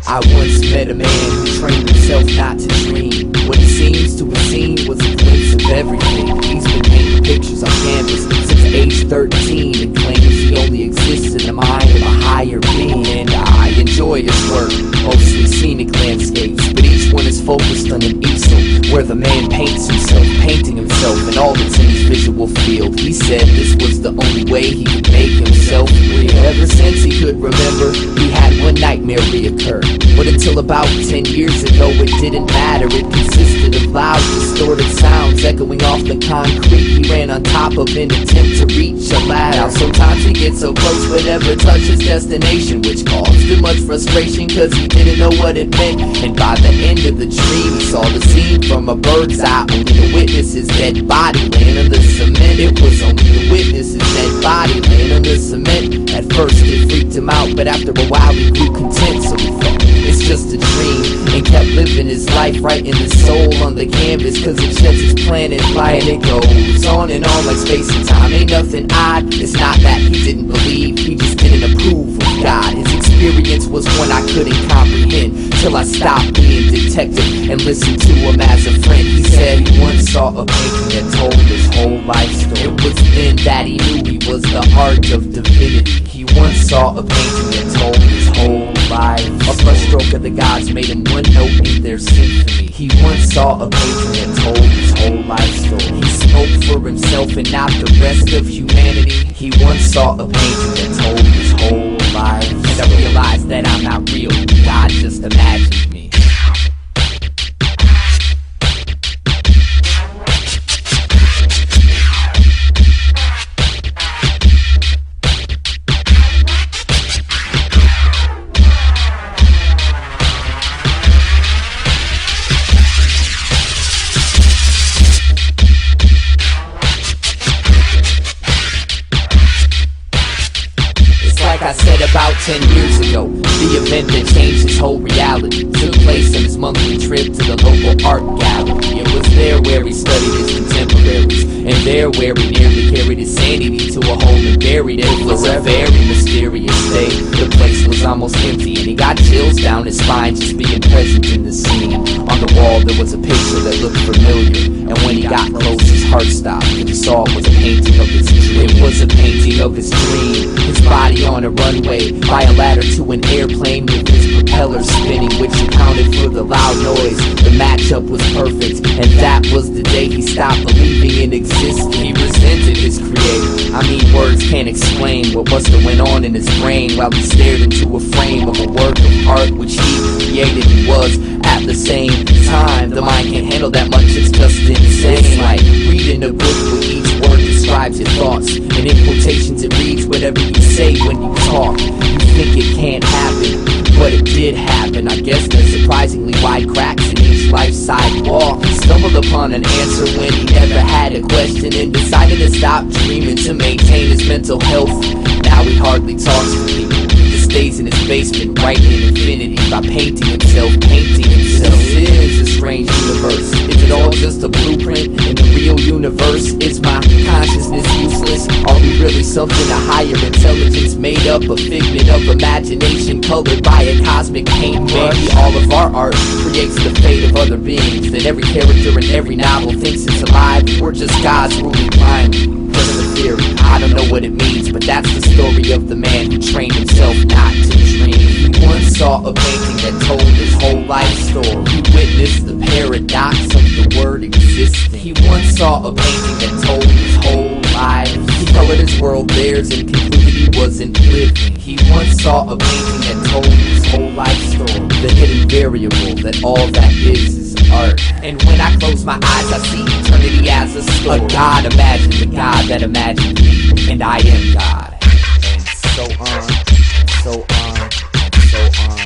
I once met a man who trained himself not to dream. What he seems to have seen was a glimpse of everything. He's been painting pictures on canvas since age 13 and claims he only exists in the mind of a higher being. And I enjoy his work, mostly scenic landscapes, but each one is focused on an easel where the man paints himself, painting himself and all that's in his visual field. He said this was the only way he could make himself real. Ever since he could remember, he had one nightmare reoccur. But until about 10 years ago, it didn't matter. It consisted of loud, distorted sounds echoing off the concrete he ran on top of in an attempt to reach a ladder. Now sometimes he gets so close but never touched his destination, which caused him much frustration cause he didn't know what it meant. And by the end of the dream, he saw the scene from a bird's eye, only to witness his dead body laying on the cement. It was only to witness his dead body laying on the cement. At first it freaked him out, but after a while he grew content, so he thought it's just a dream, and kept living his life, writing his soul on the canvas, cause it sheds his planet light. And it goes on and on like space and time. Ain't nothing odd, it's not that he didn't believe, he just didn't approve of God. His experience was one I couldn't comprehend, till I stopped being detective and listened to him as a friend. He said he once saw a painting that told his whole life story. It was then that he knew he was the art of divinity. He once saw a painting that told his whole life. A brushstroke of the gods made him one note in their symphony. He once saw a painting that told his whole life story. He spoke for himself and not the rest of humanity. He once saw a painting that told his whole life. And I realized that I'm not real, God just imagined me. Like I said about 10 years ago, the event that changed his whole reality took place on his monthly trip to the local art gallery. It was there where he studied his contemporaries, and there where he nearly carried his sanity to a hole and buried it. It was a very mysterious day. The place was almost empty, and he got chills down his spine just being present in the scene. On the wall there was a picture that looked familiar, and when he got close his heart stopped, and he saw it was a painting of his dream. It was a painting of his dream, his body on a runway, by a ladder to an airplane with his propeller spinning, which accounted for the loud noise. The matchup was perfect, and that was the day he stopped believing in existence. He resented his creator. I mean, words can't explain what must have went on in his brain while he stared into a frame of a work of art which he created and was at the same time. The mind can't handle that much, it's just insane. It's like reading a book where each word describes your thoughts, and in quotations it reads whatever you say when you talk. You think it can't happen, but it did happen. I guess there's surprisingly wide cracks in each life sidewalk. He stumbled upon an answer when he never had a question, and decided to stop dreaming to maintain his mental health. Now he hardly talks to people, just stays in his basement writing in infinity by painting himself, painting himself. It is a strange universe. Is it all just a blueprint in the real universe? Is my consciousness useless? Are we really something a higher intelligence, made up a figment of imagination, colored by a cosmic paintbrush? Maybe all of our art creates the fate of other beings, that every character in every novel thinks it's alive. We're just gods ruling blindly. Just a theory, I don't know what it means, but that's the story of the man who trained himself not to dream. He once saw a painting that told his whole life story. He witnessed the paradox of the word existing. He once saw a painting that told his whole life. He world theirs and concluded he wasn't living. He once saw a painting that told his whole life story, the hidden variable that all that is art. And when I close my eyes I see eternity as a story. A God imagined a God that imagined me, and I am God. And so on, so on, so on.